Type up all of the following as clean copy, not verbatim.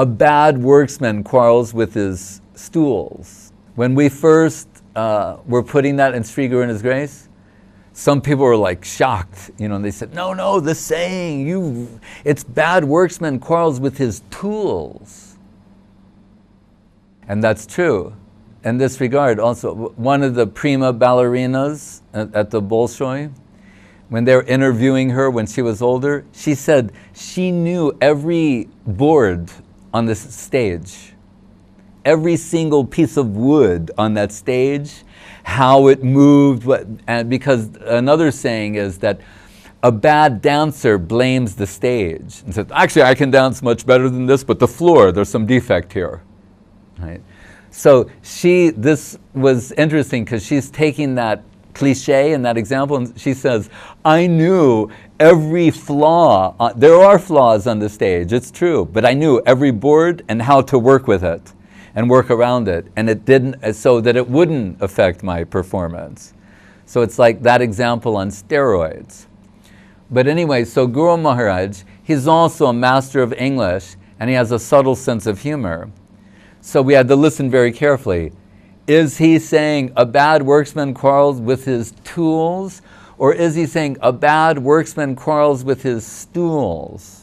a bad workman quarrels with his stools. When we first were putting that in Sri Guru and His Grace, some people were like shocked, and they said, no, the saying, it's bad workman quarrels with his tools. And that's true. In this regard, also, one of the prima ballerinas at the Bolshoi, when they were interviewing her when she was older, she said she knew every board on the stage, every single piece of wood on that stage, how it moved, and because another saying is that a bad dancer blames the stage and says, actually I can dance much better than this, but the floor, there's some defect here. Right? So this was interesting because she's taking that cliche and that example, and she says, I knew every flaw, there are flaws on the stage, it's true, but I knew every board and how to work with it and work around it, and it didn't, so that it wouldn't affect my performance. So it's like that example on steroids. But anyway, so Guru Maharaj, he's also a master of English, and he has a subtle sense of humor. So we had to listen very carefully. Is he saying a bad workman quarrels with his tools, or is he saying a bad workman quarrels with his stools?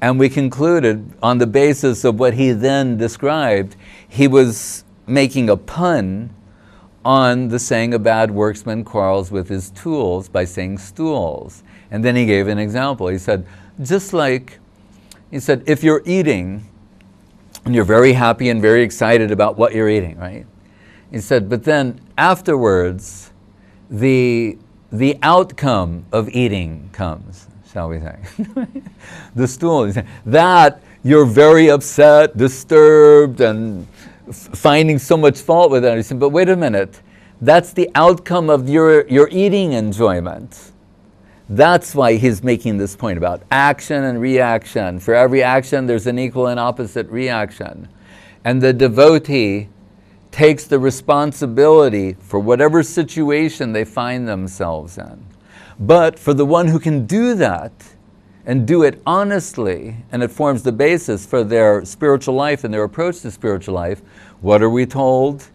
And we concluded, on the basis of what he then described, he was making a pun on the saying a bad workman quarrels with his tools by saying stools. And then he gave an example. He said, if you're eating, and you're very happy and very excited about what you're eating, right? He said, but then afterwards, the outcome of eating comes, shall we say. The stool. He said, that you're very upset, disturbed, and finding so much fault with that. He said, but wait a minute, that's the outcome of your eating enjoyment. That's why he's making this point about action and reaction. For every action, there's an equal and opposite reaction. And the devotee takes the responsibility for whatever situation they find themselves in. But for the one who can do that, and do it honestly, and it forms the basis for their spiritual life and their approach to spiritual life, what are we told?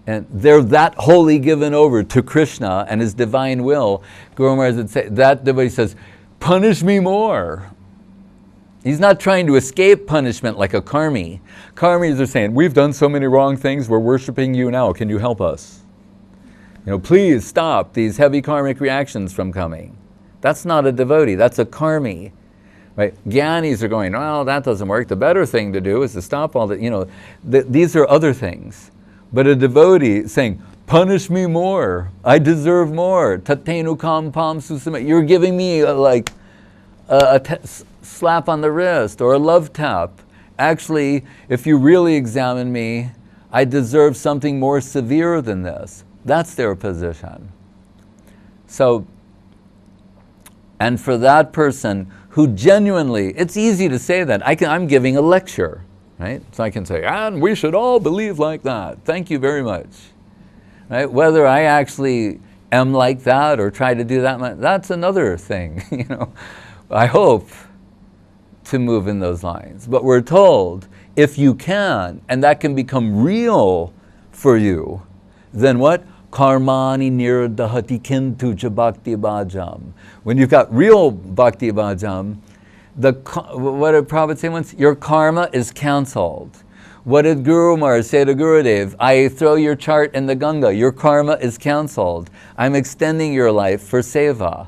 And they're that wholly given over to Krishna and His divine will. Guru Maharaj would say, that devotee says, punish me more. He's not trying to escape punishment like a karmi. Karmis are saying, we've done so many wrong things, we're worshiping you now, can you help us? Please stop these heavy karmic reactions from coming. That's not a devotee, that's a karmi. Right? Gyanis are going, well, that doesn't work. The better thing to do is to stop all that, these are other things. But a devotee saying, punish me more, I deserve more, tatenu kam pam susame, you're giving me a slap on the wrist or a love tap. Actually, if you really examine me, I deserve something more severe than this. That's their position. So, and for that person who genuinely, it's easy to say that. I'm giving a lecture. Right? So I can say, and we should all believe like that. Thank you very much. Right? Whether I actually am like that or try to do that, that's another thing. I hope to move in those lines. But we're told, if you can, and that can become real for you, then what? Karmani nirdahati kintu bhakti bhajam. When you've got real bhakti bhajam, what did Prabhupada say once? Your karma is cancelled. What did Guru Maharaj say to Gurudev? I throw your chart in the Ganga. Your karma is cancelled. I'm extending your life for seva.